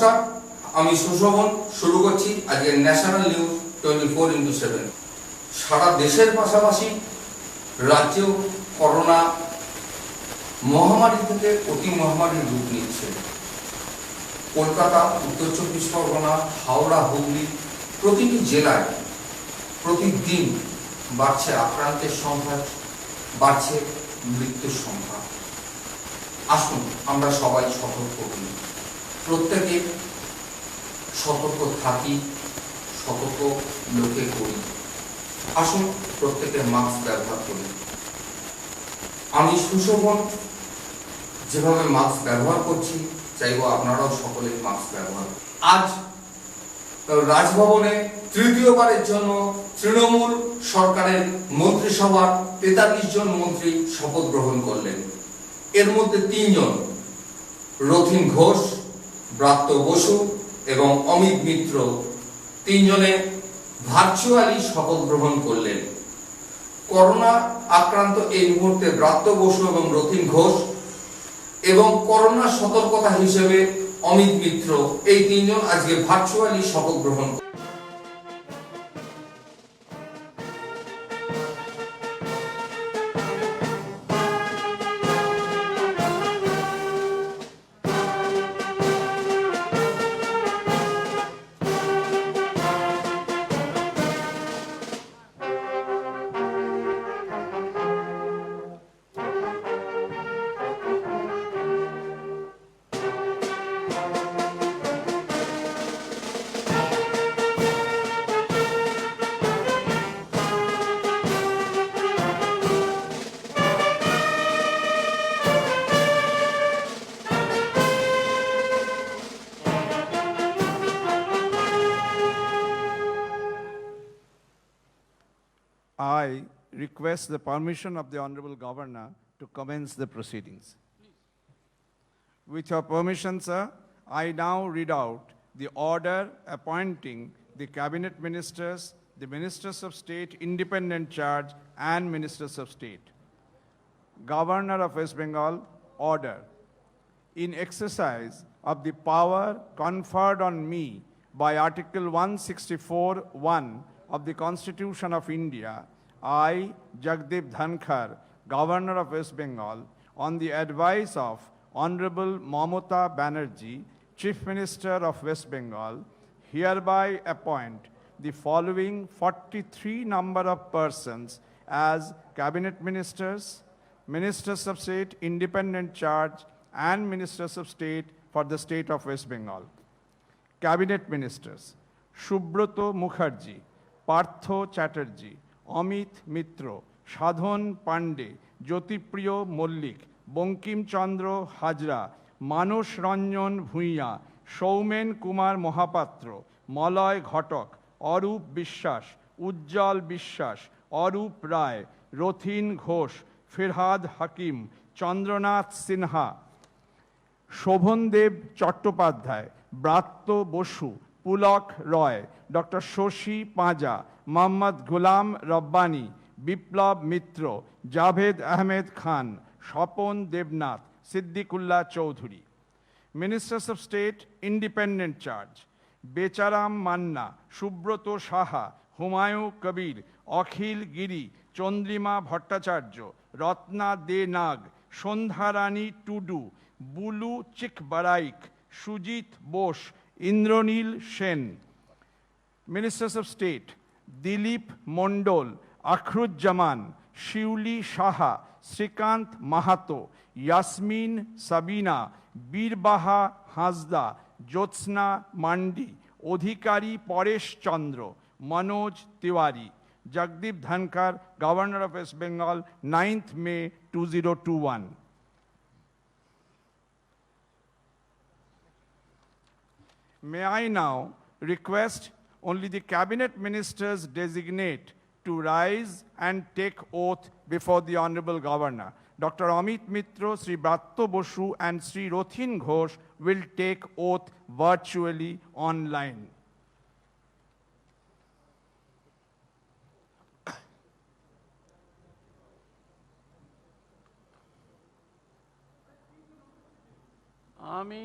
নমস্কার, আমি সুশোভন। শুরু করছি আজকের ন্যাশনাল নিউজ 24x7। সারা দেশের পাশাপাশি রাজ্যেও করোনা মহামারী থেকে অতি মহামারীর রূপ নিচ্ছে। কলকাতা, উত্তর চব্বিশ পরগনা, হাওড়া, হুগলি প্রতিটি জেলায় প্রতিদিন বাড়ছে আক্রান্তের সংখ্যা, বাড়ছে মৃত্যুর সংখ্যা। আসুন আমরা সবাই সতর্ক হই, প্রত্যেকে সতর্ক থাকি, সতর্ক লোকে করি। আসুন প্রত্যেকে মাস্ক ব্যবহার করি। আমি সুশোভন যেভাবে মাস্ক ব্যবহার করছি, চাইবো আপনারাও সকলে মাস্ক ব্যবহার। আজ রাজভবনে তৃতীয়বারের জন্য তৃণমূল সরকারের মন্ত্রিসভার 43 জন মন্ত্রী শপথ গ্রহণ করলেন। এর মধ্যে 3 জন, রথীন ঘোষ, ব্রাত্য বসু এবং অমিত মিত্র, 3 জনে ভার্চুয়ালি শপথ গ্রহণ করলেন। করোনা আক্রান্ত এই মুহূর্তে ব্রাত্য বসু এবং রথীন ঘোষ এবং করোনা সতর্কতা হিসেবে অমিত মিত্র, এই 3 জন আজকে ভার্চুয়ালি শপথ গ্রহণ। I request the permission of the Honorable Governor to commence the proceedings. With your permission, sir, I now read out the order appointing the Cabinet Ministers, the Ministers of State, Independent Charge, and Ministers of State. Governor of West Bengal, order. In exercise of the power conferred on me by Article 164(1) of the Constitution of India, I, Jagdeep Dhankar, Governor of West Bengal, on the advice of Honorable Mamata Banerjee, Chief Minister of West Bengal, hereby appoint the following 43 number of persons as Cabinet Ministers, Ministers of State, Independent Charge, and Ministers of State for the State of West Bengal. Cabinet Ministers: Subroto Mukherjee, Partho Chatterjee, Amit Mitra, Sadhon Pandey, Jyotipriyo Mollik, Bankim Chandra Hajra, Manos Ranjan Bhuiya, Soumen Kumar Mohapatra, Malay Ghatak, Arup Bishwas, Ujjal Bishwas, Arup Rai, Rothin Ghosh, Firhad Hakim, Chandranath Sinha, Shobhandev Chattopadhyay, Bratto Bosu, Pulak Roy, Dr. Shoshi Paja, Mohammad Ghulam Rabbani, Biplab Mitra, Javed Ahmed Khan, Shapon Devnath, Siddiqullah Chowdhury. Ministers of State, Independent Charge: Becharam Manna, Subroto Saha, Humayun Kabir, Akhil Giri, Chandrima Bhattacharya, Ratna De Nag, Sondharani Tudu, Bulu Chikbaraik, Sujit Bose, Indranil Sen. Ministers of State: Dilip Mondol, Akhruzzaman, Shiuli Shaha, Srikant Mahato, Yasmin Sabina, Birbaha Hasda, Jyotsna Mandi, Odhikari Paresh Chandra, Manoj Tiwari. Jagdeep Dhankar, Governor of West Bengal, 9th May 2021. May I now request only the Cabinet Ministers designate to rise and take oath before the Honorable Governor. Dr. Amit Mitra, Sri Bratto Bosu, and Sri Rothin Ghosh will take oath virtually online. আমি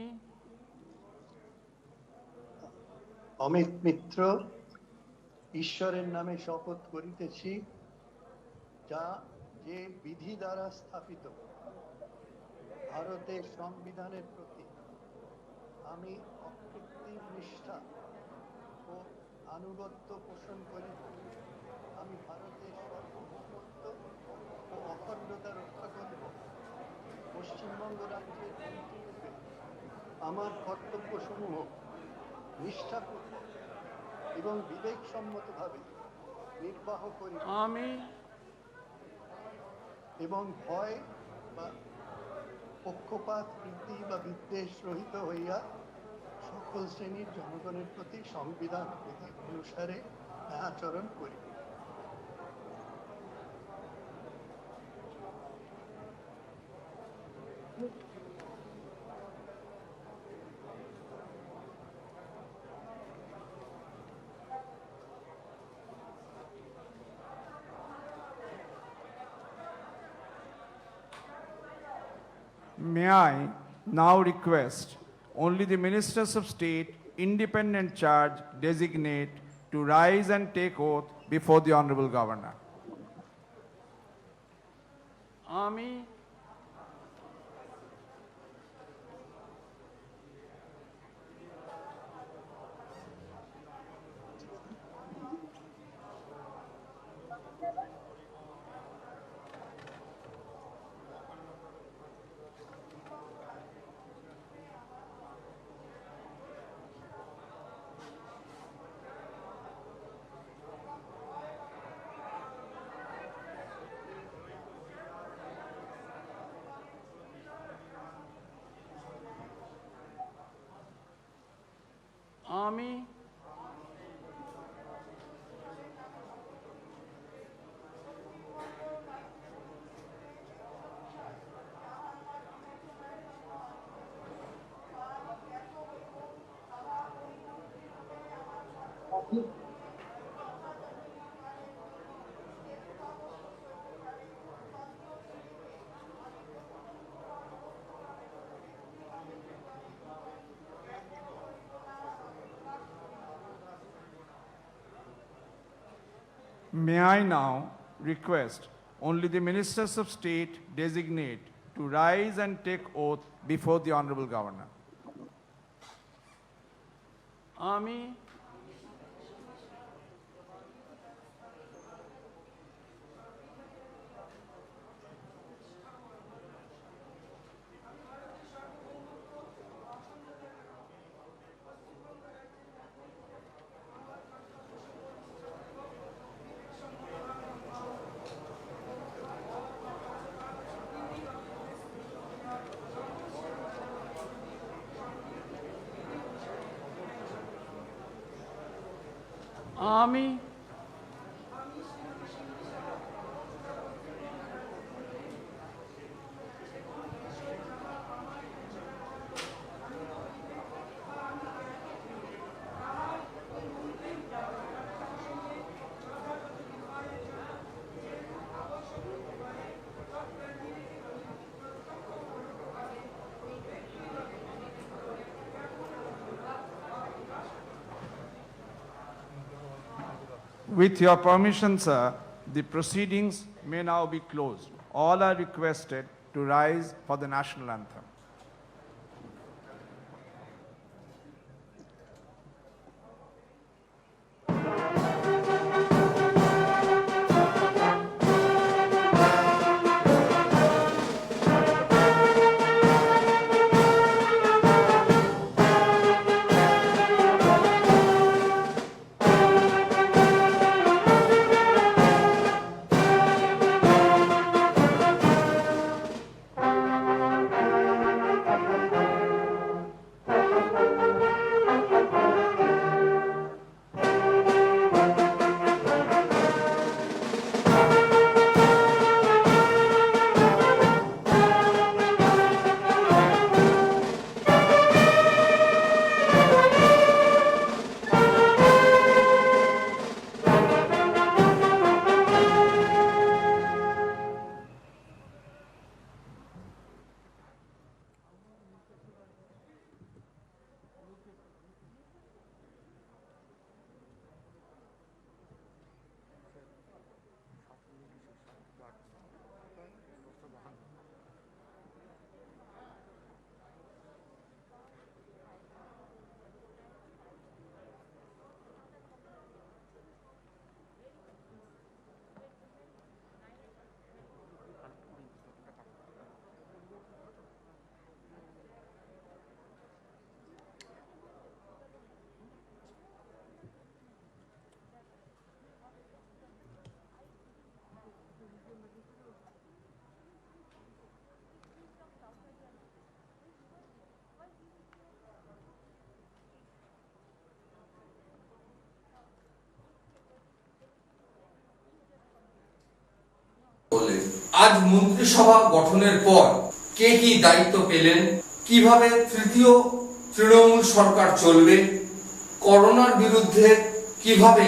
অমিত মিত্র ঈশ্বরের নামে শপথ করিতেছি যা যে বিধি দ্বারা স্থাপিত ভারতের সংবিধানের প্রতি আমি অকৃত্রিম নিষ্ঠা ও আনুগত্য পোষণ করি। আমি ভারতের সার্বভৌমত্ব ও অখণ্ডতা রক্ষা করিব। পশ্চিমবঙ্গ রাজ্যের মন্ত্রীরূপে আমার কর্তব্যসমূহ নিষ্ঠাপূর্বক এবং বিবেকসম্মতভাবে নির্বাহ করি আমি এবং ভয় বা পক্ষপাত প্রীতি বা বিদ্বেষ রহিত হইয়া সকল শ্রেণীর জনগণের প্রতি সংবিধান বিধি অনুসারে আচরণ করি। May I now request only the ministers of state, independent charge designate to rise and take oath before the Honorable Governor. আমি আমি May I now request only the ministers of state designate to rise and take oath before the Honorable Governor. আমি আমি With your permission, sir, the proceedings may now be closed. All are requested to rise for the national anthem. আজ মন্ত্রিসভা গঠনের পর কে কি দায়িত্ব পেলেন, কিভাবে তৃতীয় তৃণমূল সরকার চলবে, করোনার বিরুদ্ধে কিভাবে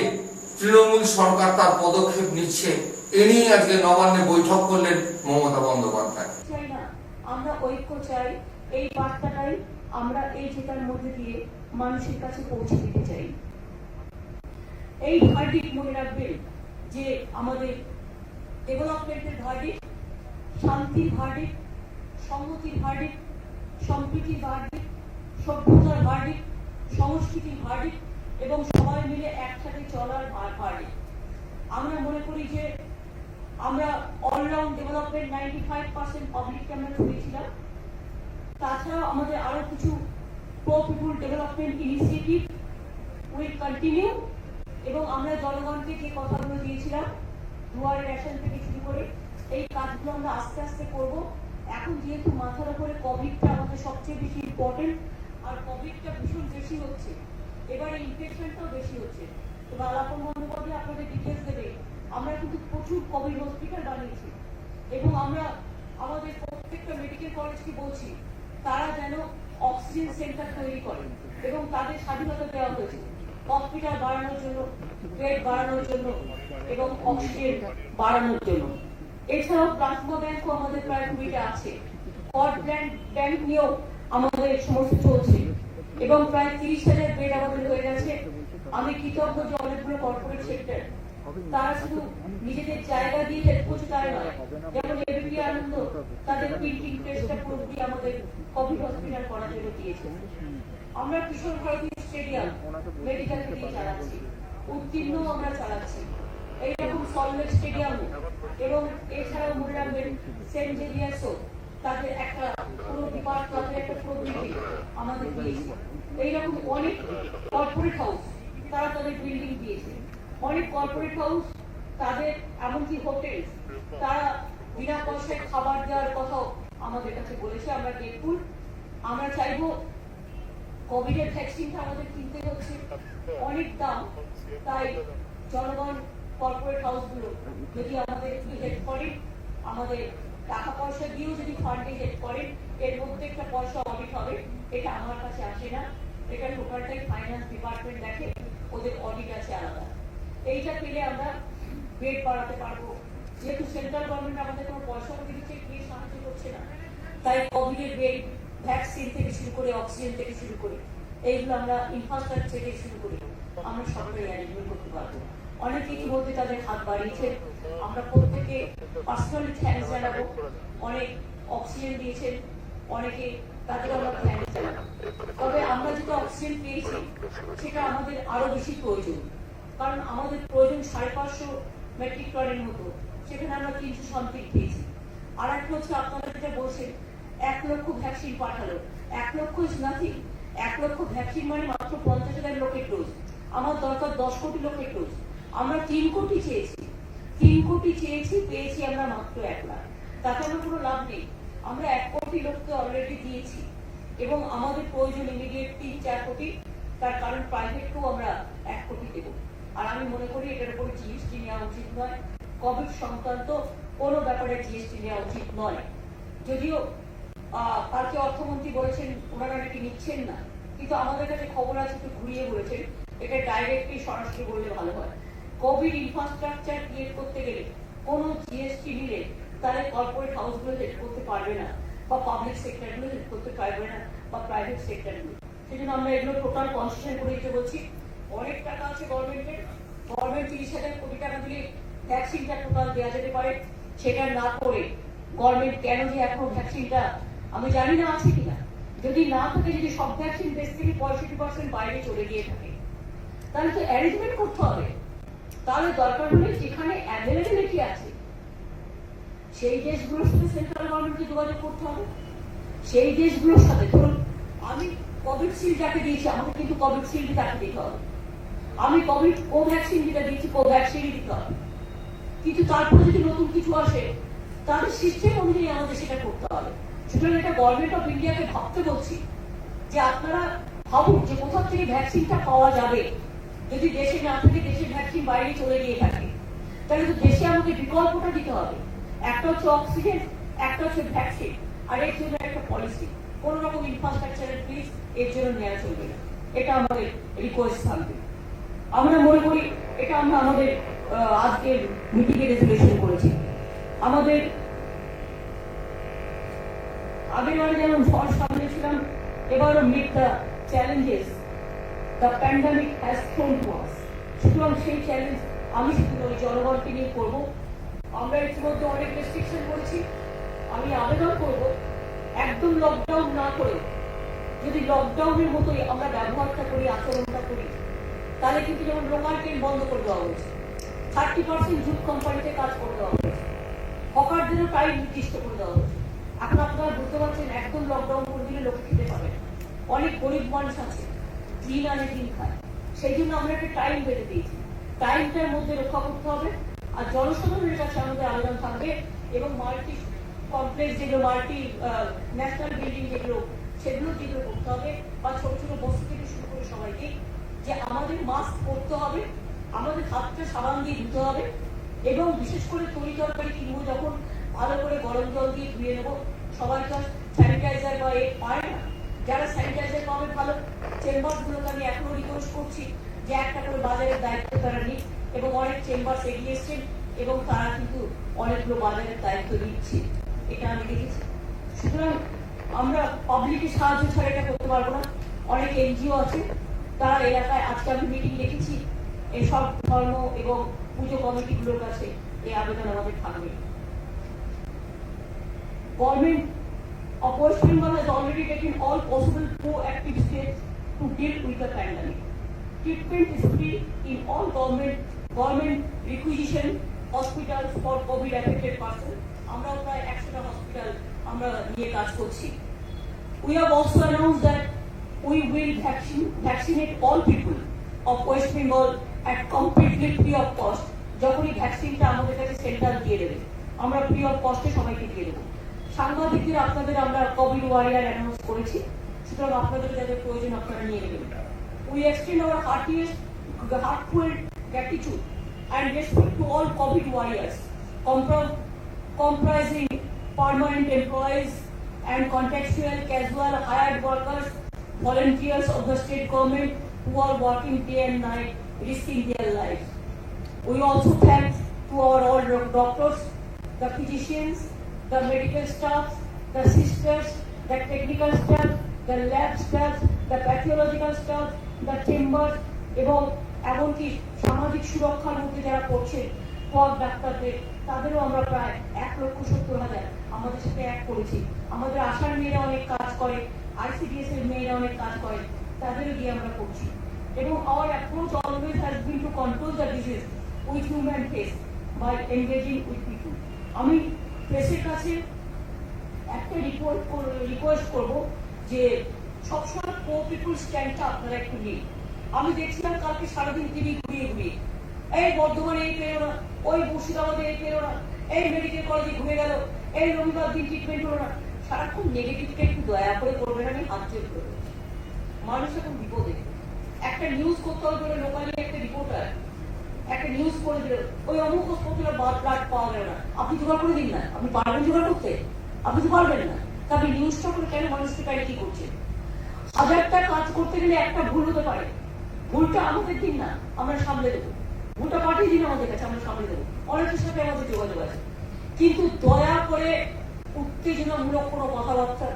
তৃণমূল সরকার তার পদক্ষেপ নিচ্ছে, এ নিয়ে আজকে নবান্নে বৈঠক করলেন মমতা বন্দ্যোপাধ্যায়। চাই না, আমরা ঐক্য চাই। এই বার্তাটাই আমরা এই জেতার মধ্যে দিয়ে মানুষের কাছে পৌঁছে দিতে চাই। এই ভার্ডিক্ট মনে রাখবেন যে আমাদের ডেভেলপমেন্টের ভার্ডিক্ট, শান্তির ভার্ডিক্ট, সংহতির ভার্ডিক্ট, সম্প্রীতির ভার্ডিক্ট, সভ্যতার ভার্ডিক্ট, সংস্কৃতির ভার্ডিক্ট এবং সবাই মিলে একসাথে চলার ভার্ডিক্ট। আমরা মনে করি যে আমরা অলরাউন্ড ডেভেলপমেন্ট 95% পাবলিককে আমরা করেছিলাম। তাছাড়াও আমাদের আরো কিছু pro people development initiative will continue এবং আমরা জনগণকে যে কথাগুলো দিয়েছিলাম দুয়ারে রেশন থেকে শুরু করে এই কাজগুলো আমরা আস্তে আস্তে করব। এখন যেহেতু মাথার উপরে কোভিডটা আমাদের সবচেয়ে বেশি ইম্পর্টেন্ট আর কোভিডটা ভীষণ বেশি হচ্ছে, এবারে ইনফেকশনটাও বেশি হচ্ছে। তো আলাপন বন্দ্যোপাধ্যায় আপনাদের ডিটেলস দেবে। আমরা কিন্তু প্রচুর কোভিড হসপিটাল বানিয়েছি এবং আমরা আমাদের প্রত্যেকটা মেডিকেল কলেজকে বলছি তারা যেন অক্সিজেন সেন্টার তৈরি করে এবং তাদের স্বাধীনতা দেওয়া হয়েছে হসপিটাল বাড়ানোর জন্য, বেড বাড়ানোর জন্য এবং অক্সিজেন বাড়ানোর জন্য। এছাড়াও প্লাজমা ব্যাংকও আমাদের প্রায় 20টা আছে। কড ব্যাংক নিয়েও আমাদের সমস্ত চলছে এবং প্রায় 30,000 বেড আমাদের হয়ে গেছে। আমি কৃতজ্ঞ যে অনেকগুলো কর্পোরেট সেক্টর তারা শুধু নিজেদের জায়গা দিয়ে হেল্প করছে তাই নয়, যেমন এবিপি আনন্দ তাদের প্রিন্টিং প্রেসটা পুরোপুরি আমাদের কোভিড হসপিটাল করার জন্য দিয়েছে। আমরা কিশোর ভারতী স্টেডিয়াম মেডিকেল থেকে চালাচ্ছি, উত্তীর্ণ আমরা চালাচ্ছি। এইরকম সল্টলেক স্টেডিয়াম এবং এছাড়াও মনে রাখবেন সেন্ট জেভিয়ার্সও তাদের একটা পুরো ডিপার্ট, তাদের একটা পুরো বিল্ডিং আমাদের দিয়েছে। এইরকম অনেক কর্পোরেট হাউস তারা তাদের বিল্ডিং দিয়েছে। অনেক কর্পোরেট হাউস তাদের এমনকি হোটেল তারা বিনা পয়সায় খাবার দেওয়ার কথাও আমাদের কাছে বলেছে। আমরা গ্রেটফুল। আমরা চাইবো কোভিডের ভ্যাকসিনটা আমাদের কিনতে হচ্ছে, অনেক দাম, তাই জনগণ কর্পোরেট হাউসগুলো যদি আমাদের একটু হেল্প করেন, আমাদের টাকা পয়সা দিয়েও যদি ফান্ডে হেল্প করেন, এর মধ্যে একটা পয়সা অডিট হবে। এটা আমার কাছে আসে না, এটা টোটালটাই ফাইন্যান্স ডিপার্টমেন্ট দেখে, ওদের অডিট আছে আলাদা। এইটা পেলে আমরা বেড বাড়াতে পারবো। যেহেতু সেন্ট্রাল গভর্নমেন্ট আমাদের কোনো পয়সা দিচ্ছে, কে সাহায্য করছে না, তাই কোভিডের বেড, ভ্যাকসিন থেকে শুরু করে অক্সিজেন থেকে শুরু করে এইগুলো আমরা ইনফ্রাস্ট্রাকচার থেকে শুরু করে আমরা সবটাই অ্যারেঞ্জমেন্ট করতে পারবো। অনেকে ইতিমধ্যে তাদের হাত বাড়িয়েছে, আমরা প্রত্যেকে পার্সোনালি থ্যাঙ্কস জানাবো। অনেক অক্সিজেন দিয়েছেন, অনেকে তাদের আমরা থ্যাঙ্কস জানাবো। তবে আমরা যেটা অক্সিজেন পেয়েছি সেটা আমাদের আরো বেশি প্রয়োজন, কারণ আমাদের প্রয়োজন 550 মেট্রিক টনের মতো, সেখানে আমরা 300 সামথিং পেয়েছি। আর একটা হচ্ছে আপনারা যেটা বলছেন 1 লক্ষ ভ্যাকসিন পাঠালো। 1 লক্ষ ইজ নাথিং। 1 লক্ষ ভ্যাকসিন মানে মাত্র 50,000 লোকের ডোজ। আমার দরকার 10 কোটি লোকের ডোজ। আমরা 3 কোটি চেয়েছি, 3 কোটি চেয়েছি, পেয়েছি আমরা মাত্র 1 লাখ। তাতে আমার কোনো লাভ নেই। আমরা 1 কোটি লোককে অলরেডি দিয়েছি এবং আমাদের প্রয়োজন ইমিডিয়েট 3-4 কোটি, তার কারণ প্রাইভেটকেও আমরা 1 কোটি দেব। আর আমি মনে করি এটার উপরে জিএসটি নেওয়া উচিত নয়, কোভিড সংক্রান্ত কোনো ব্যাপারে জিএসটি নেওয়া উচিত নয়। যদিও কালকে অর্থমন্ত্রী বলেছেন ওনারা নাকি নিচ্ছেন না, কিন্তু আমাদের কাছে খবর আছে একটু ঘুরিয়ে বলেছেন এটা ডাইরেক্টলি সরাসরি বললে ভালো হয়। কোভিড ইনফ্রাস্ট্রাকচার ক্রিয়েট করতে গেলে কোনো জিএসটি নিলে তাহলে কর্পোরেট হাউসগুলো হেল্প করতে পারবে না, বা পাবলিক সেক্টরগুলো হেল্প করতে পারবে না, বা প্রাইভেট সেক্টরগুলো। সেজন্য আমরা এগুলো টোটাল কনসেশন করে দিতে বলছি। অনেক টাকা আছে গভর্নমেন্টের, গভর্নমেন্ট 30,000 কোটি টাকা দিলে ভ্যাকসিনটা টোটাল দেওয়া যেতে পারে। সেটা না করে গভর্নমেন্ট কেন যে এখন ভ্যাকসিনটা আমি জানি না আছে কিনা, যদি না থাকে, যদি সব ভ্যাকসিন দেশ থেকে 65% বাইরে চলে গিয়ে থাকে, তাহলে তো অ্যারেঞ্জমেন্ট করতে হবে। তাহলে দরকার হলে যেখানে অ্যাভেলেবিলিটি আছে সেই দেশগুলোর সাথে সেন্ট্রাল গভর্নমেন্টকে যোগাযোগ করতে হবে। সেই দেশগুলোর সাথে, ধরুন আমি কোভিডশিল্ড যাকে দিয়েছি আমাকে কিন্তু কোভিডশিল্ড তাকে দিতে হবে। আমি কোভিড কোভ্যাক্সিন যেটা দিয়েছি কোভ্যাক্সিনই দিতে হবে। কিন্তু তারপরে যদি নতুন কিছু আসে তাদের সিস্টেম অনুযায়ী আমাদের সেটা করতে হবে। সুতরাং এটা গভর্নমেন্ট অফ ইন্ডিয়াকে ভাবতে বলছি যে আপনারা ভাবুন যে কোথা থেকে ভ্যাকসিনটা পাওয়া যাবে। যদি দেশে না থাকে, দেশের ভ্যাকসিন বাইরে চলে গিয়ে থাকে, তাহলে তো দেশে আমাকে বিকল্পটা দিতে হবে। একটা হচ্ছে অক্সিজেন, একটা হচ্ছে ভ্যাকসিন, আর এর জন্য একটা পলিসি, কোন রকম ইনফ্রাস্ট্রাকচারের প্লিজ এর জন্য নেওয়া চলবে না। এটা আমাদের রিকোয়েস্ট থাকবে। আমরা মনে করি এটা আমরা আমাদের আজকের মিটিংয়ে রেজুলেশন করেছি। আমাদের আগেরবারে যেমন ঝড় সামলেছিলাম, এবারও meet the challenges the pandemic has thrown to us. সুতরাং সেই চ্যালেঞ্জ আমি শুধু ওই জনগণকে নিয়ে করবো। আমরা ইতিমধ্যে অনেক রেস্ট্রিকশন করেছি। আমি আবেদন করব একদম লকডাউন না করে যদি লকডাউনের মতোই আমরা ব্যবহারটা করি, আচরণটা করি, তাহলে কিন্তু যেমন লোকাল ট্রেন বন্ধ করে দেওয়া হয়েছে, 30% জুট কোম্পানিতে কাজ করে দেওয়া হয়েছে, হকারদেরও টাইম নির্দিষ্ট করে দেওয়া হয়েছে। এখন আপনারা বুঝতে পারছেন একদম লকডাউন করে দিলে লোকে খেতে পাবে। অনেক গরিব মানুষ আছে, দিন আনে দিন খায়, সেই জন্য আমরা একটা টাইম বেঁধে দিয়েছি। টাইমটার মধ্যে রক্ষা করতে হবে। আর জনসাধারণের কাছে আমাদের আবেদন থাকবে, এবং মাল্টি কমপ্লেক্স যেগুলো, মাল্টি ন্যাশনাল বিল্ডিং যেগুলো, সেগুলো করতে হবে, বা ছোট ছোট বস্তু থেকে শুরু করে সবাইকে, যে আমাদের মাস্ক পরতে হবে, আমাদের হাতটা সাবান দিয়ে ধুতে হবে, এবং বিশেষ করে তরি তরকারি কিনবো যখন ভালো করে গরম জল দিয়ে ধুয়ে নেবো। সবাই তো স্যানিটাইজার বা পায় না, যারা স্যানিটাইজার পাবে ভালো। চেম্বারগুলোকে আমি এখনো রিকোয়েস্ট করছি যে একটা করে বাজারের দায়িত্ব তারা নিক, এবং অনেক চেম্বার এগিয়ে এসছেন এবং তারা কিন্তু অনেকগুলো বাজারের দায়িত্ব নিচ্ছে, এটা আমি দেখেছি। সুতরাং আমরা পাবলিকের সাহায্য ছাড়া এটা করতে পারবো না। অনেক এনজিও আছে, তারা এলাকায়, আজকে আমি মিটিং দেখেছি, এসব ধর্ম এবং পুজো কমিটিগুলোর কাছে এই আবেদন আমাদের থাকবে। Government of West Bengal has already taken all possible proactive steps to deal with the pandemic. Treatment is free in all government requisition hospitals for COVID affected persons. আমরা প্রায় 100টা হসপিটাল আমরা নিয়ে কাজ করছি। We have also announced that we will vaccinate all people of West Bengal at completely free of cost. যখনই ভ্যাকসিনটা আমাদের কাছে সেন্টার দিয়ে দেবে, আমরা ফ্রি অফ কস্টে সবাইকে দিয়ে দেবো। সাংবাদিকদের আপনাদের আমরা কোভিড ওয়ারিয়ার অ্যানাউন্স করেছি, সুতরাং আপনাদের যাদের প্রয়োজন আপনারা নিয়ে নেবেন। We extend our heartfelt gratitude and respect to all COVID warriors, comprising permanent employees and contractual, casual, hired workers, volunteers of the state government who are working day and night, risking their lives. We also thank to our all doctors, the physicians, the medical staff, the sisters, the technical staff, the lab staff, the pathological staff, the chambers, এবং এমনকি সামাজিক সুরক্ষার মধ্যে যারা করছেন ডাক্তারদের, তাদেরও আমরা প্রায় 1,70,000 আমাদের সাথে এক করেছি। আমাদের আশার মেয়েরা অনেক কাজ করে, ICDS এর মেয়েরা অনেক কাজ করে, তাদেরও দিয়ে আমরা করছি। এবং our approach always has been to control the disease with human face by engaging with people. আমি প্রেসের কাছে একটা রিকোয়েস্ট করবো যে সবসময় পিপুল স্ট্যান্ডটা আপনারা একটু নিন। আমি দেখছিলাম কালকে সারাদিন টিভি ঘুরিয়ে এই বর্ধমানে এই পেরো না, ওই মুর্শিদাবাদে এই পেরো না, এই মেডিকেল কলেজে ঘুরে গেল, এই রবিবার দিন ট্রিটমেন্ট হলো না। সারাক্ষণ নেগেটিভকে একটু দয়া করে করবেন, আমি হাত জোর করবো। মানুষ এখন বিপদে, একটা নিউজ করতে হবে, লোকালি একটা রিপোর্টার একটা নিউজ করে দিল, ওই অমুক হসপিটালে ব্লাড পাওয়া গেল না, আপনি জোগাড় করে দিন না। আপনি পারবেন জোগাড় করতে? আপনি তো পারবেন না। তবে নিউজটা করে কেন মানুষকে কারে কি করছে? 1000টা কাজ করতে গেলে একটা ভুল হতে পারে, ভুলটা আমাদের দিন না, আমরা সামলে দেবো। ভুলটা পাঠিয়ে দিন আমাদের কাছে, আমরা সামলে দেবো। অনেকের সাথে আমাদের যোগাযোগ আছে, কিন্তু দয়া করে উত্তেজনামূলক কোনো কথাবার্তা,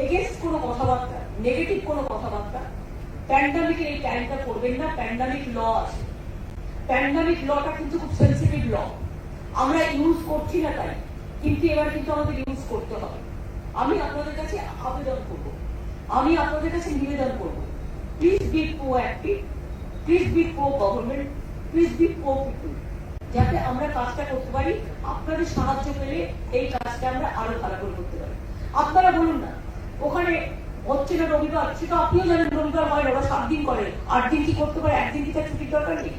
এগেন্স্ট কোনো কথাবার্তা, নেগেটিভ কোনো কথাবার্তা প্যান্ডামিকের এই টাইমটা করবেন না। প্যান্ডামিক ল আছে, প্যান্ডামিক লটা কিন্তু খুব সেন্সিটিভ ল, আমরা ইউজ করছি না তাই, কিন্তু এবার কিন্তু আমাদের ইউজ করতে হবে। আমি আপনাদের কাছে আবেদন করব, আমি আপনাদের কাছে নিবেদন করব, please be proactive, please be pro government, please be pro people, যাতে আমরা কাজটা করতে পারি। আপনাদের সাহায্য পেলে এই কাজটা আমরা আরো ভালো করে করতে পারি। আপনারা বলুন না ওখানে হচ্ছে না রবিবার, সেটা আপনিও জানেন রবিবার হয় না, ওরা 7 দিন করে, 8 দিন কি করতে পারে, একদিন কি তার ছুটির দরকার নেই?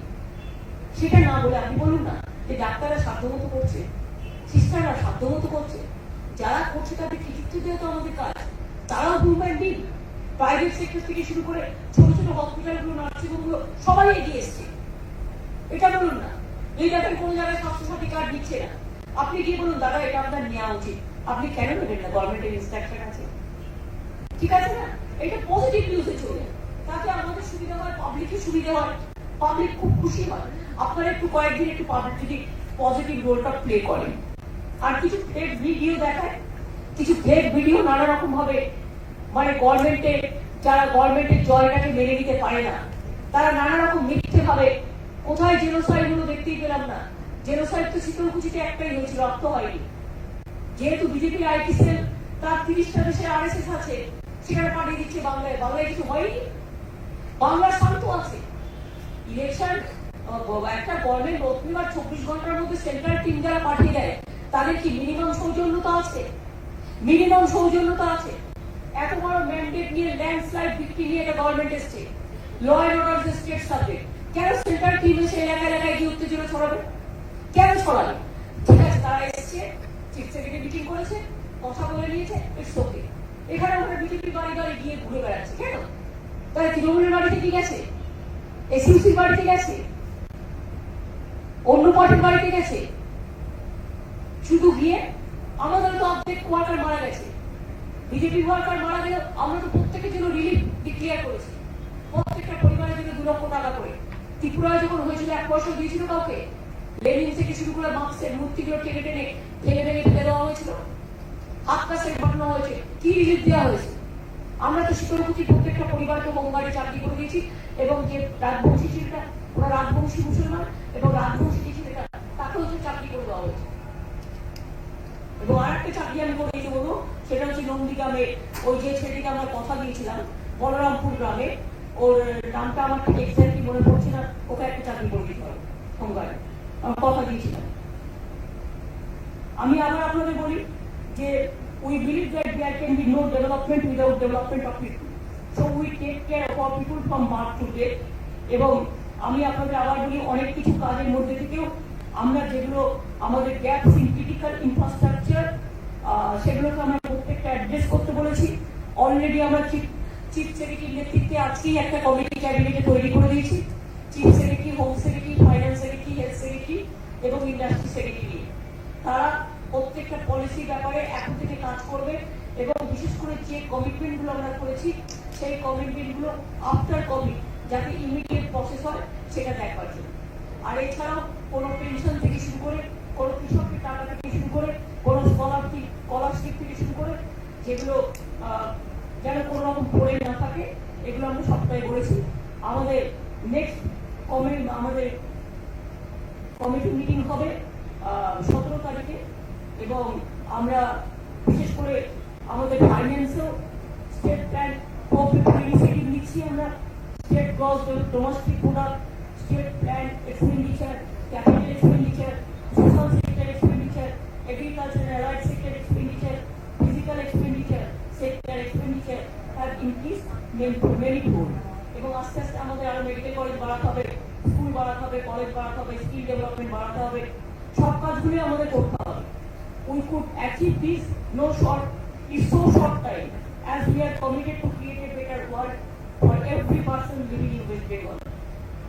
সেটা না বলে আপনি বলুন না যে ডাক্তাররা সাধ্যমতো করছে, সিস্টাররা সাধ্যমতো করছে, যারা করছে তাদের কৃতিত্ব দেওয়া তো আমাদের কাজ। তারাও হিউম্যান বিং, প্রাইভেট সেক্টর থেকে শুরু করে ছোট ছোট হসপিটালগুলো, নার্সিংহোমগুলো সবাই এগিয়ে এসছে। এটা বলুন না, এই দেখেন কোনো জায়গায় স্বাস্থ্যসাথী কার্ড দিচ্ছে না, আপনি গিয়ে বলুন দাদা এটা আপনার নেওয়া উচিত, আপনি কেন নেবেন না? গভর্নমেন্টের ইনস্ট্রাকশন আছে, ঠিক আছে না? এটা পজিটিভ নিউজে চলে, তাতে আমাদের সুবিধা হয়, পাবলিকের সুবিধা হয়, পাবলিক খুব খুশি হয়। আপনারা একটু কয়েকদিন একটু পাবলিক যদি পজিটিভ রোলটা প্লে করেন। আর কিছু ফেক ভিডিও দেখায়, কিছু ফেক ভিডিও নানা রকম ভাবে, মানে গভর্নমেন্টের যারা গভর্নমেন্টের জয়টাকে মেনে নিতে পারে না, তারা নানা রকম মিথ্যে ভাবে, কোথায় জেনোসাইড হলো দেখতেই পেলাম না। জেনোসাইড তো শীতলকুচিতে একটাই হয়েছিল, রক্ত হয়নি। যেহেতু বিজেপি আইটি সেল তার 30টা দেশে আরএসএস আছে, সেখানে পাঠিয়ে দিচ্ছে বাংলায়, বাংলায় কিছু হয়নি, বাংলা শান্ত আছে। ইলেকশন একটা গভর্নমেন্ট প্রতিবার 24 ঘন্টার মধ্যে সেন্ট্রাল টিম যারা পাঠিয়ে দেয়, তাদের কি মিনিমাম সৌজন্যতা আছে? মিনিমাম সৌজন্যতা আছে? এত বড় ম্যান্ডেট নিয়ে ল্যান্ডস্লাইড ভিক্টরি নিয়ে একটা গভর্নমেন্ট এসছে, law and order state subject, কেন সেন্ট্রাল টিম এসে এলাকায় এলাকায় গিয়ে উত্তেজনা ছড়াবে? কেন ছড়াবে? ঠিক আছে, তারা এসছে, চিফ সেক্রেটারি মিটিং করেছে, কথা বলে নিয়েছে, ইটস ওকে। এখানে আমরা বিজেপি বাড়ি বাড়ি গিয়ে ঘুরে বেড়াচ্ছে কেন? তারা তৃণমূলের বাড়িতে কি গেছে? এসইউসির বাড়িতে গেছে, অন্য পার্টির বাড়িতে গেছে, শুধু গিয়ে আমাদের তো অর্ধেক ওয়ার্কার মারা গেছে, বিজেপি ওয়ার্কার মারা গেলে আমরা তো প্রত্যেকের জন্য রিলিফ ডিক্লেয়ার করেছি, প্রত্যেকটা পরিবারের জন্য 2 লক্ষ টাকা করে। ত্রিপুরায় যখন হয়েছিল 1 বছর দিয়েছিল কাউকে, লেনিন থেকে শুরু করে মার্কসের মূর্তিগুলো টেনে টেনে ভেঙে ভেঙে ফেলে দেওয়া হয়েছিল, হাত কাছে ঘটনা হয়েছে, কি রিলিফ দেওয়া হয়েছে? আমরা তো শীতলকুচি প্রত্যেকটা পরিবারকে হোমগার্ডে চাকরি করে দিয়েছি, এবং যে রাজবংশী ছেলেটা, ওরা রাজবংশী মুসলমান এবং রাজবংশী যে ছেলেটা, তাকেও হচ্ছে চাকরি করে দেওয়া হয়েছে। এবং আর একটা চাকরি আমি করে দিতে বলবো, সেটা হচ্ছে নন্দীগ্রামে ওই যে ছেলেটিকে আমরা কথা দিয়েছিলাম, বলরামপুর গ্রামে, ওর নামটা আমার ঠিক এক্সাক্টলি মনে পড়ছে না, ওকে একটা চাকরি করে দিতে হবে হোমগার্ডে, আমার কথা দিয়েছিলাম। আমি আবার আপনাদের বলি যে we believe that there can be no development without development of people. So we take care of our people from birth to death. এবং আমি আপনাদের আবার বলি, অনেক কিছু কাজের মধ্যে থেকেও আমরা যেগুলো আমাদের গ্যাপস ইন ক্রিটিক্যাল ইনফ্রাস্ট্রাকচার, সেগুলোকে আমরা প্রত্যেকটা অ্যাড্রেস করতে বলেছি। অলরেডি আমরা চিফ সেক্রেটারির নেতৃত্বে আজকেই একটা কমিটি ক্যাবিনেটে তৈরি করে দিয়েছি, chief secretary, home secretary, finance secretary, health secretary এবং ইন্ডাস্ট্রি সেক্রেটারি। তারা প্রত্যেকটা পলিসি ব্যাপারে এখন থেকে কাজ করবে, এবং বিশেষ করে যে কমিটমেন্ট গুলো আমরা করেছি, সেই কমিটমেন্ট গুলো আফটার কোভিড যাতে ইমিডিয়েট প্রসেস হয় সেটা দেখবার জন্য। আর এছাড়াও কোনো পেনশন থেকে শুরু করে, কোনো কৃষকের টাকা থেকে শুরু করে, কোনো স্কলারশিপ থেকে শুরু করে, যেগুলো যেন কোনো রকম পড়ে না থাকে, এগুলো আমরা সবটাই বলেছি। আমাদের নেক্সট কমিটি মিটিং হবে 17 তারিখে, এবং আমরা বিশেষ করে আমাদের ফাইন্যান্সেও স্টেট প্ল্যান ইনিশিয়েটিভ নিচ্ছি। আমরা state gross domestic product, state plan expenditure, capital expenditure, social sector expenditure, agriculture and allied sector expenditure, physical expenditure, sector expenditure have increase manifold. এবং আস্তে আস্তে আমাদের আরো মেডিকেল কলেজ বাড়াতে হবে, স্কুল বাড়াতে হবে, কলেজ বাড়াতে হবে, স্কিল ডেভেলপমেন্ট বাড়াতে হবে, সব কাজগুলি আমাদের করতে হবে। We could achieve this in so short time, as we are committed to create a better world for every person living in West Bengal.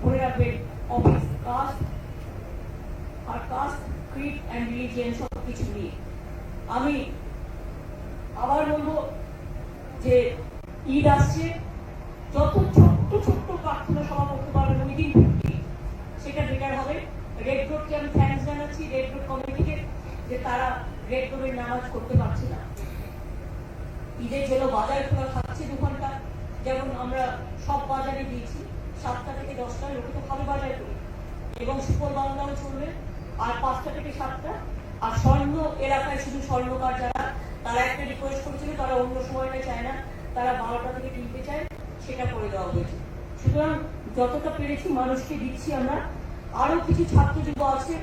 মনে রাখবেন, office, caste, creed and religion সব কিছু নিয়ে। আমি আবার বলবো যে ঈদ আসছে, যত ছোট্ট ছোট্ট প্রার্থনা সভা করতে পারবেন উইদিন 50, সেটা বেটার হবে। রেড রোডকে আমি থ্যাঙ্কস জানাচ্ছি, রেড রোড কমিটিকে, যে তারা রেড রোডের নামাজ করতে পারছে না। ঈদের জন্য বাজার খোলা থাকছে 2 ঘন্টা, যেমন আমরা সব বাজারে দিয়েছি, 7টা থেকে 10টা লোকে তো ভালো বাজার করি, এবং সুপর বাংলাও চলবে, আর 5টা থেকে 7টা। আর স্বর্ণ এলাকায় শুধু স্বর্ণকার যারা, তারা একটা রিকোয়েস্ট করেছিল, তারা অন্য সময়টা চায় না, তারা 12টা থেকে কিনতে চায়, সেটা করে দেওয়া হয়েছে। সুতরাং যতটা পেরেছি মানুষকে দিচ্ছি আমরা। আরো কিছু ছাত্র যুব আছে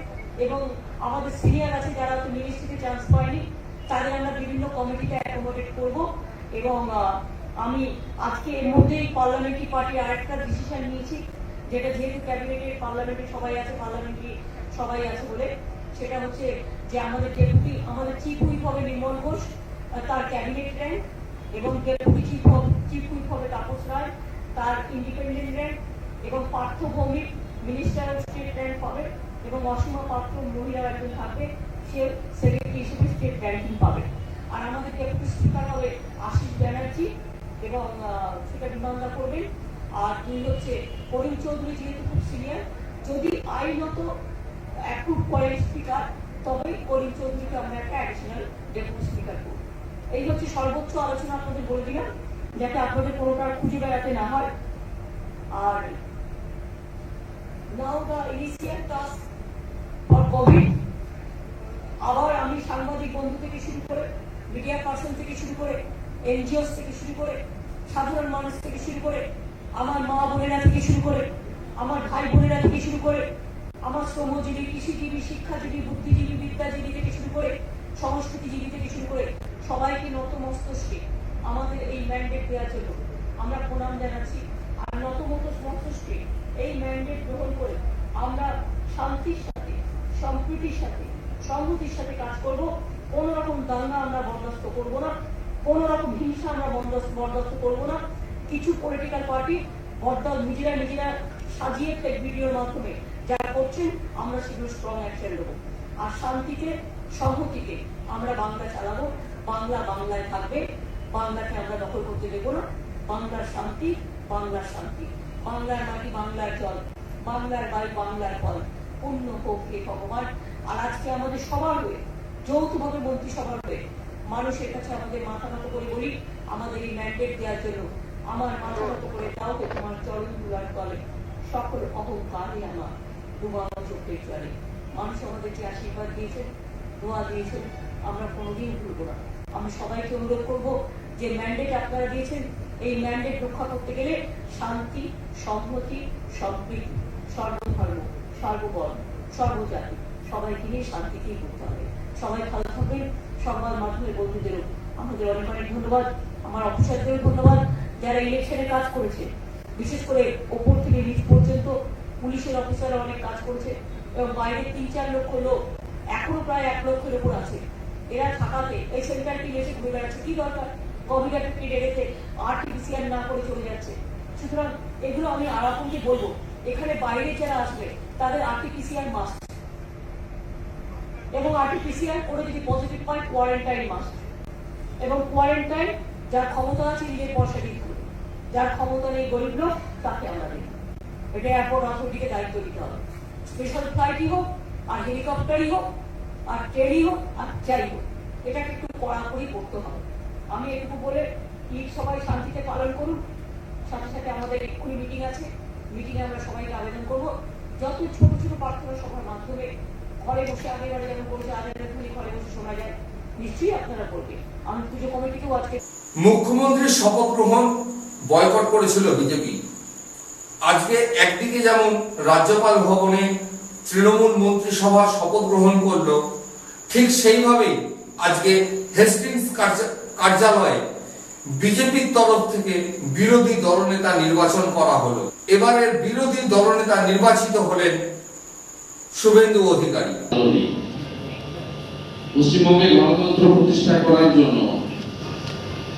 এবং আমাদের সিনিয়র আছে যারা তো মিনিস্ট্রিতে চান্স পায়নি, তাদের আমরা বিভিন্ন কমিটিতে অ্যাকোমোডেট করব। এবং আমি আজকে এর মধ্যেই পার্লামেন্টারি পার্টির আরেকটা ডিসিশন নিয়েছি, যেটা যেহেতু ক্যাবিনেটের পার্লামেন্টে সবাই আছে, পার্লামেন্টারি সবাই আছে বলে, সেটা হচ্ছে যে আমাদের ডেপুটি, আমাদের চিফ হুইপ হবে নির্মল ঘোষ, তার ক্যাবিনেট র্যাঙ্ক, এবং ডেপুটি চিফ হুইপ হবে তাপস রায়, তার ইন্ডিপেন্ডেন্ট র্যাঙ্ক, এবং Partha Bhowmik minister of state rank হবে, এবং অসীমা পাত্র মহিলা একজন থাকবে, সে সেক্রেটারি হিসেবে স্টেট র্যাঙ্কিং পাবে। আর আমাদের ডেপুটি স্পিকার হবে আশিস ব্যানার্জি এবং সেটা বিমানদা করবেন। আর দুই হচ্ছে করিম চৌধুরী, যেহেতু খুব সিনিয়র, যদি আইনত অ্যাপ্রুভ করেন স্পিকার, তবে করিম চৌধুরীকে আমরা একটা অ্যাডিশনাল ডেপুটি স্পিকার করব। এই হচ্ছে সর্বোচ্চ আলোচনা আপনাদের বলে দিলাম, যাতে আপনাদের কোনোটা খুঁজে বেড়াতে না হয়। আর now the initial task for COVID. আবার আমি সাংবাদিক বন্ধু থেকে শুরু করে, মিডিয়া পার্সন থেকে শুরু করে, এনজিওস থেকে শুরু করে, সাধারণ মানুষ থেকে শুরু করে, আমার মা বোনেরা থেকে শুরু করে, আমার ভাই বোনেরা থেকে শুরু করে, আমার শ্রমজীবী, কৃষিজীবী, শিক্ষাজীবী, বুদ্ধিজীবী, বিদ্যাজীবী থেকে শুরু করে, সংস্কৃতিজীবী থেকে শুরু করে সবাইকে নতমস্তকে আমাদের এই ম্যান্ডেট দেওয়ার জন্য আমরা প্রণাম জানাচ্ছি। আর নতমস্তকে এই ম্যান্ডেট গ্রহণ করে আমরা শান্তির সাথে, সম্প্রীতির সাথে, সংহতির সাথে কাজ করব। কোন রকম দাঙ্গা আমরা বরদাস্ত করব না, কোন রকম হিংসা আমরা বরদাস্ত করব না। কিছু পলিটিক্যাল পার্টি বরদাস্ত নিজেরা সাজিয়ে ফেক ভিডিওর মাধ্যমে যারা করছেন, আমরা সেগুলো স্ট্রং অ্যাকশন নেব। আর শান্তিতে, সংহতিতে আমরা বাংলা চালাবো। বাংলা বাংলায় থাকবে, বাংলাকে আমরা দখল করতে দেবো না। বাংলার শান্তি, বাংলার শান্তি, বাংলার মাটি, বাংলার জল, বাংলার বায়ু, বাংলার ফল, পূর্ণ হোক হে ভগবান। আর আজকে আমাদের সবার হয়ে, যৌথভাবে মন্ত্রিসভার হয়ে মানুষের কাছে আমাদের মাথা নত করে বলি, আমাদের এই ম্যান্ডেট দেওয়ার জন্য আমার মাথা নত করে দাও হে তোমার চরণ ধুলার তলে, সকল অহংকারই আমার ডুবানো চোখের জলে। মানুষ আমাদেরকে আশীর্বাদ দিয়েছেন, দোয়া দিয়েছেন, আমরা কোনোদিন ভুলবো না। আমি সবাইকে অনুরোধ করবো যে ম্যান্ডেট আপনারা দিয়েছেন, এই ম্যান্ডেট রক্ষা করতে গেলে শান্তি, সংহতি, সম্প্রীতি, সর্বধর্ম, সর্ববর্ণ, সর্বজাতি সবাইকে নিয়ে শান্তিকেই করতে হবে। সবাই ভালো থাকবেন। সংবাদ মাধ্যমের বন্ধুদেরও আমাদের অনেক অনেক ধন্যবাদ, আমার অফিসারদেরও ধন্যবাদ যারা ইলেকশনে কাজ করেছে, বিশেষ করে ওপর থেকে নিচ পর্যন্ত পুলিশের অফিসাররা অনেক কাজ করেছে এবং বাইরে ৩-৪ লক্ষ লোক, এখনো প্রায় ১ লক্ষের উপর আছে। এরা থাকাতে এই সেন্টারটি এসে ঘুরে বেড়াচ্ছে, কি দরকার? কোভিড-19 এড়েতে আরটিপিসিআর না করে চলে যাচ্ছে। সুতরাং এগুলো আমি আরাপনকে বলবো, এখানে বাইরে যারা আসবে তাদের আরটিপিসিআর মাস্ট, এবং আরটিপিসিআর করে যদি পজিটিভ পায় কোয়ারেন্টাইন মাস্ট। এবং কোয়ারেন্টাইন যার ক্ষমতা আছে নিজের পয়সা দিতে হবে, যার ক্ষমতা নেই গরিব লোক তাকে আমরা দিই। এটা এয়ারপোর্ট অথরিটিকে দায়িত্ব দিতে হবে। স্পেশাল ফ্লাইটই হোক, আর হেলিকপ্টারই হোক, আর ট্রেনই হোক, আর যাই হোক, এটাকে একটু কড়াকড়ি করতে হবে। আমি এটুকু বলে ঈদ সবাই শান্তিতে পালন করুন। সাথে সাথে আমাদের এক্ষুনি মিটিং আছে, মিটিংয়ে আমরা সবাইকে আবেদন করবো যত ছোট ছোট প্রার্থনা সভার মাধ্যমে ঘরে বসে, আগেবারে যেমন বলছে আবেদনগুলি ঘরে বসে শোনা যায়, নিশ্চয়ই আপনারা করবেন। আমি পুজো কমিটিকেও আজকে মুখ্যমন্ত্রীর শপথ গ্রহণ বয়কট করেছিল বিজেপি। আজকে একদিকে যেমন রাজ্যপাল ভবনে তৃণমূল মন্ত্রিসভা শপথ গ্রহণ করলো, ঠিক সেইভাবেই আজকে হেস্টিংস কার্যালয়ে বিজেপির তরফ থেকে বিরোধী দলনেতা নির্বাচন করা হলো। এবারের বিরোধী দলনেতা নির্বাচিত হলেন শুভেন্দু অধিকারী। পশ্চিমবঙ্গে গণতন্ত্র প্রতিষ্ঠা করার জন্য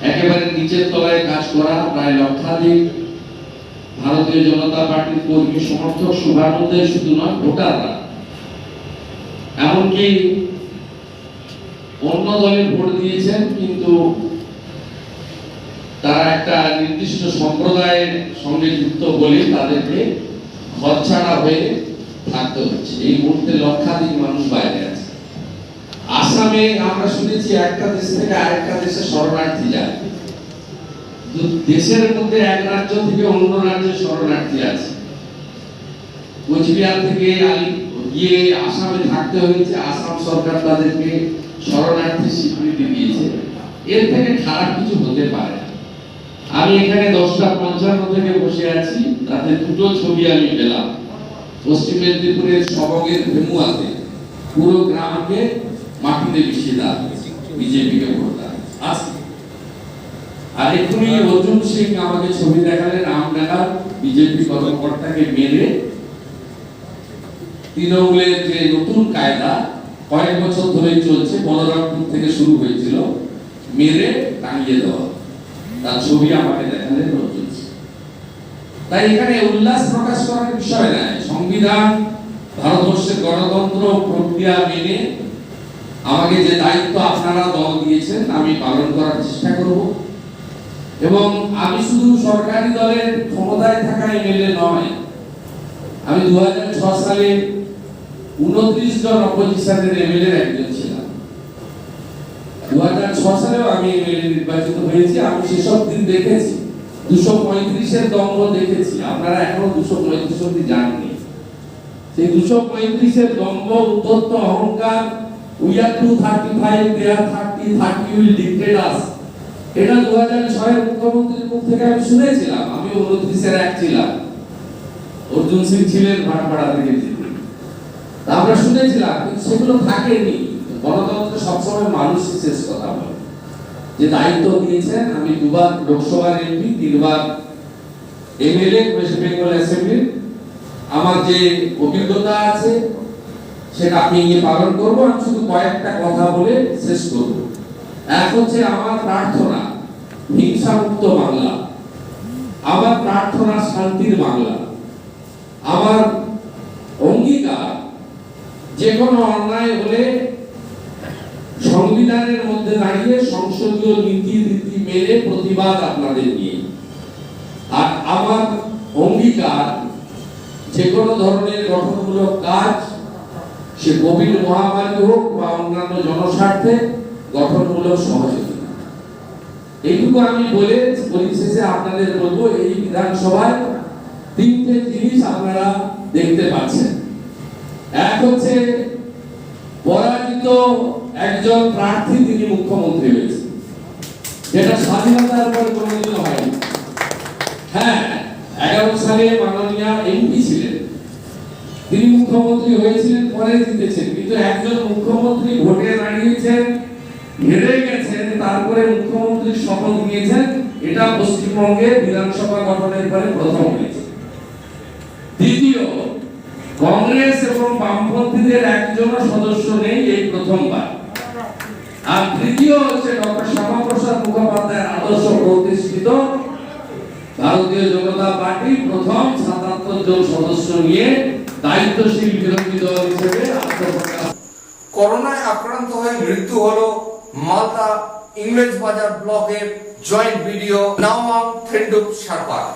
একেবারে নিচের তলায় কাজ করা প্রায় লক্ষাধিক ভারতীয় জনতা পার্টির কর্মী, সমর্থক, শুভানুদের শুধু নয়, ভোটাররা, এমনকি অন্য দলে ভোট দিয়েছেন কিন্তু তারা একটা নির্দিষ্ট সম্প্রদায়ের সঙ্গে যুক্ত বলে তাদেরকে ঘরছাড়া হয়ে থাকতে হচ্ছে। এই মুহূর্তে লক্ষাধিক মানুষ বাইরে আছে। আসামে আমরা শুনেছি একটা দেশ থেকে আরেকটা দেশে শরণার্থী যায়, দেশের মধ্যে এক রাজ্য থেকে অন্য রাজ্যে শরণার্থী আছে। কোচবিহার থেকে গিয়ে আসামে থাকতে হয়েছে, আসাম সরকার তাদেরকে শরণার্থী স্বীকৃতি দিয়েছে। এর থেকে খারাপ কিছু হতে পারে না। আমি এখানে 10:55 থেকে বসে আছি, তাতে দুটো ছবি আমি পেলাম। পশ্চিম মেদিনীপুরের সবগের ভেমুয়াতে পুরো গ্রামকে মাটিতে মিশিয়ে দেওয়া বিজেপিকে ভোট দেওয়া আছে। আর এখনই অর্জুন সিং আমাকে ছবি দেখালেন, আমডাঙ্গার বিজেপি কর্মকর্তাকে মেরে তৃণমূলের যে নতুন কায়দা কয়েক বছর ধরে চলছে, বলরামপুর থেকে শুরু হয়েছিল, মেরে টাঙিয়ে দেওয়া, তার ছবি আমাকে দেখালেন অর্জুন সিং। তাই এখানে উল্লাস প্রকাশ করার বিষয় নয়। সংবিধান, ভারতবর্ষের গণতন্ত্র প্রক্রিয়া মেনে আমাকে যে দায়িত্ব আপনারা দল দিয়েছেন আমি পালন করার চেষ্টা করব। এবং আমি শুধু সরকারি দলের ক্ষমতায় থাকা এমএলএ নয়, আমি 2006 সালে 29 জন অপোজিশনের এমএলএ একজন ছিলাম। 2006 সালেও আমি এমএলএ নির্বাচিত হয়েছি। আমি সেসব দিন দেখেছি, 235-এর দম্ভ দেখেছি। আপনারা এখনো 235 অবধি যাননি। সেই 235-এর দম্ভ, উদ্ধত্ত অহংকার, we are 235, they are 30, 30 will dictate us, এটা 2006-এর মুখ্যমন্ত্রীর মুখ থেকে আমি শুনেছিলাম। আমি 29-এর এক ছিলাম, অর্জুন সিং ছিলেন ভাটপাড়া থেকে জিতে। আমরা শুনেছিলাম, কিন্তু সেগুলো থাকেনি। গণতন্ত্র সবসময় মানুষই শেষ কথা বলে। যে দায়িত্ব দিয়েছেন, আমি 2বার লোকসভার এমপি, 3বার এমএলএ ওয়েস্ট বেঙ্গল অ্যাসেম্বলির, আমার যে অভিজ্ঞতা আছে সেটা আমি নিয়ে পালন করব। আমি শুধু কয়েকটা কথা বলে শেষ করব। এক হচ্ছে আমার প্রার্থনা হিংসামুক্ত বাংলা, আমার প্রার্থনা শান্তির বাংলা, আমার অঙ্গীকার যে কোনো অন্যায় হলে সংবিধানের মধ্যে দাঁড়িয়ে সংসদীয় নীতি রীতি মেনে প্রতিবাদ আপনাদের নিয়ে। আর আমার অঙ্গীকার যে কোনো ধরনের গঠনমূলক কাজ, সে কোভিড মহামারী হোক বা অন্যান্য জনস্বার্থে গঠনমূলক সহযোগিতা। এইটুকু আমি বলে পরিশেষে আপনাদের বলবো, এই বিধানসভায় 3টে জিনিস আপনারা দেখতে পাচ্ছেন। এক হচ্ছে পরাজিত একজন প্রার্থী, তিনি মুখ্যমন্ত্রী হয়েছে, যেটা স্বাধীনতার পর কোনোদিন হয়নি। হ্যাঁ, 11 সালে মাননীয় এমপি ছিলেন, তিনি মুখ্যমন্ত্রী হয়েছিলেন, পরে জিতেছেন। কিন্তু একজন মুখ্যমন্ত্রী ভোটে দাঁড়িয়েছেন, হেরে গেছেন, তারপরে মুখ্যমন্ত্রীর শপথ নিয়েছেন, এটা পশ্চিমবঙ্গে বিধানসভা গঠনের পরে প্রথম হয়েছে। দ্বিতীয়, কংগ্রেস এবং বামপন্থীদের একজনও সদস্য নেই, এই প্রথমবার। আর তৃতীয় হচ্ছে ডক্টর শ্যামাপ্রসাদ মুখোপাধ্যায়ের আদর্শ প্রতিষ্ঠিত ভারতীয় জনতা পার্টি প্রথম 77 জন সদস্য নিয়ে দায়িত্বশীল বিরোধী দল হিসেবে আত্মপ্রকাশ। করোনায় আক্রান্ত হয়ে মৃত্যু হলো মালদা ইংরেজবাজার ব্লকের জয়েন্ট ভিডিও নাওয়াং থেন্ডুপ শারপার।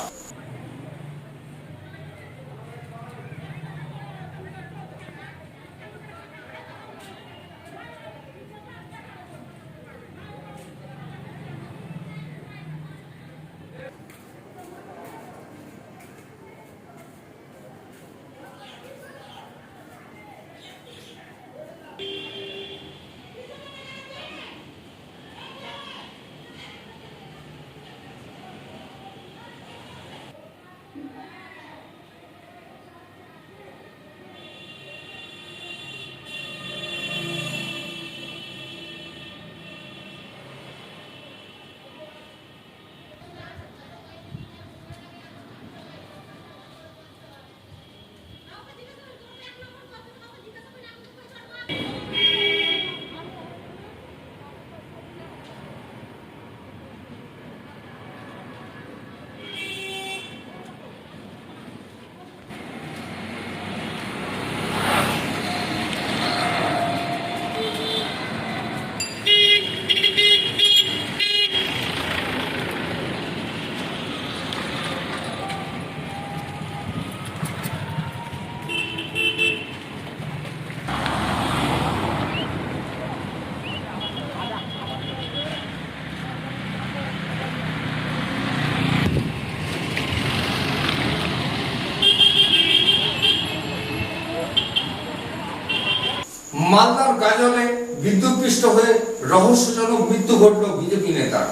মালদার গাজলে বিদ্যুৎপৃষ্ট হয়ে রহস্যজনক মৃত্যু ঘটল বিজেপি নেতার।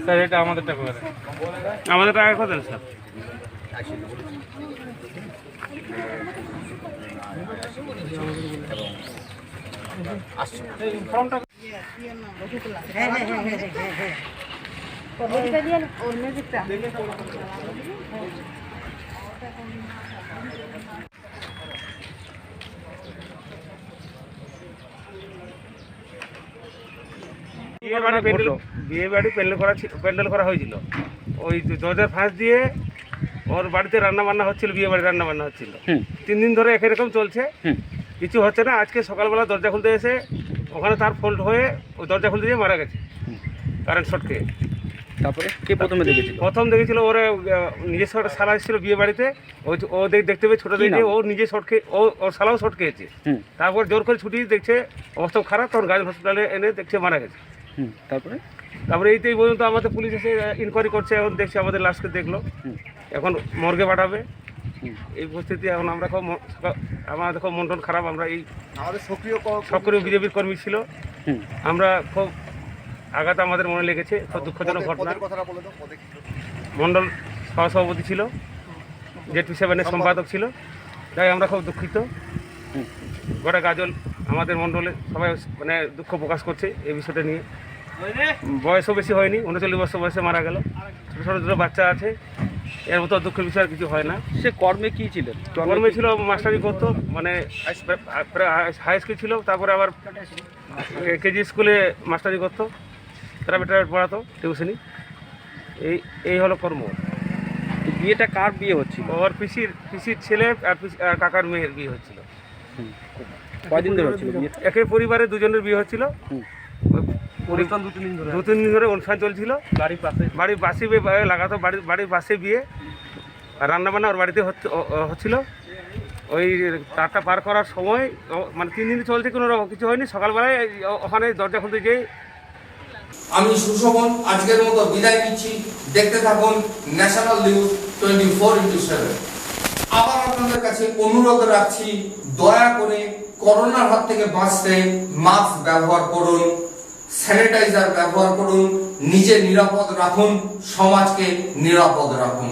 স্যার এটা আমাদের টাকা আমাদের টাকা কত স্যার? বিয়ে বাড়ি প্যান্ডেল করা হয়েছিল। ওই দরজার ফাঁস দিয়ে ওর বাড়িতে রান্না বান্না হচ্ছিল, বিয়ে বাড়ি রান্না বান্না হচ্ছিল। 3 দিন ধরে একই রকম চলছে, কিছু হচ্ছে না। আজকে সকালবেলা দরজা খুলতে এসে ওখানে তার ফল্ট হয়ে ওই দরজা খুলতে গিয়ে মারা গেছে কারেন্ট শর্ট খেয়ে। তারপরে কে প্রথমে দেখেছিল? প্রথম দেখেছিল ওরা নিজস্ব একটা শালা এসেছিল বিয়ে বাড়িতে, ও দেখতে পেয়ে ছোটো দেখে ও নিজে শর্ট খেয়ে ওর শালাও শর্ট খেয়েছে। তারপর জোর করে ছুটি দেখছে অবস্থা খারাপ, তখন গার্লস হসপিটালে এনে দেখছে মারা গেছে। তারপরে এইটাই পর্যন্ত আমাদের পুলিশ এসে ইনকোয়ারি করছে, এখন দেখছে আমাদের লাশকে দেখলো, এখন মর্গে পাঠাবে। এই পরিস্থিতি এখন আমরা আমাদের খুব মন টন খারাপ। আমরা এই সক্রিয় বিজেপির কর্মী ছিল, আমরা খুব আঘাত আমাদের মনে লেগেছে, খুব দুঃখজনক ঘটনা। মণ্ডল সহসভাপতি ছিল, Z27-এর সম্পাদক ছিল, তাই আমরা খুব দুঃখিত। গোটা গাজল আমাদের মণ্ডলে সবাই মানে দুঃখ প্রকাশ করছে এই বিষয়টা নিয়ে। বয়সও বেশি হয়নি, 39 বছর বয়সে মারা গেল, ছোটো ছোটো দুটো বাচ্চা আছে। এর মতো দুঃখের বিষয় আর কিছু হয় না। সে কর্মে কি ছিলেন? কর্মে ছিল মাস্টারি করতো, মানে হাই স্কুল ছিল, তারপরে আবার কেজি স্কুলে মাস্টারি করতো, প্রাইভেট পড়াতো টিউশনি। এই হলো কর্ম। বিয়েটা কার বিয়ে হচ্ছিল? ওর পিসির ছেলে আর কাকার মেয়ের বিয়ে হচ্ছিল। কয়দিন ধরে হচ্ছিল বিয়ে? একই পরিবারে দুজনের বিয়ে হচ্ছিল। 2-3 দিন ধরে অনুষ্ঠান চলছিল, বাড়ির পাশে লাগাতো, বাড়ির পাশে বিয়ে, আর রান্নাবান্না ওর বাড়িতে হচ্ছিল। ওই তারটা পার করার সময় মানে 3 দিন চলছে, কোনো রকম কিছু হয়নি। সকালবেলায় ওখানে দরজা খুলতে যেয়ে আমি সুশোভন আজকের মতো বিদায় নিচ্ছি। দেখতে থাকুন ন্যাশনাল নিউজ 24/7। আবার আপনাদের কাছে অনুরোধ রাখছি, দয়া করে করোনার হাত থেকে বাঁচতে মাস্ক ব্যবহার করুন, স্যানিটাইজার ব্যবহার করুন, নিজে নিরাপদ রাখুন, সমাজকে নিরাপদ রাখুন।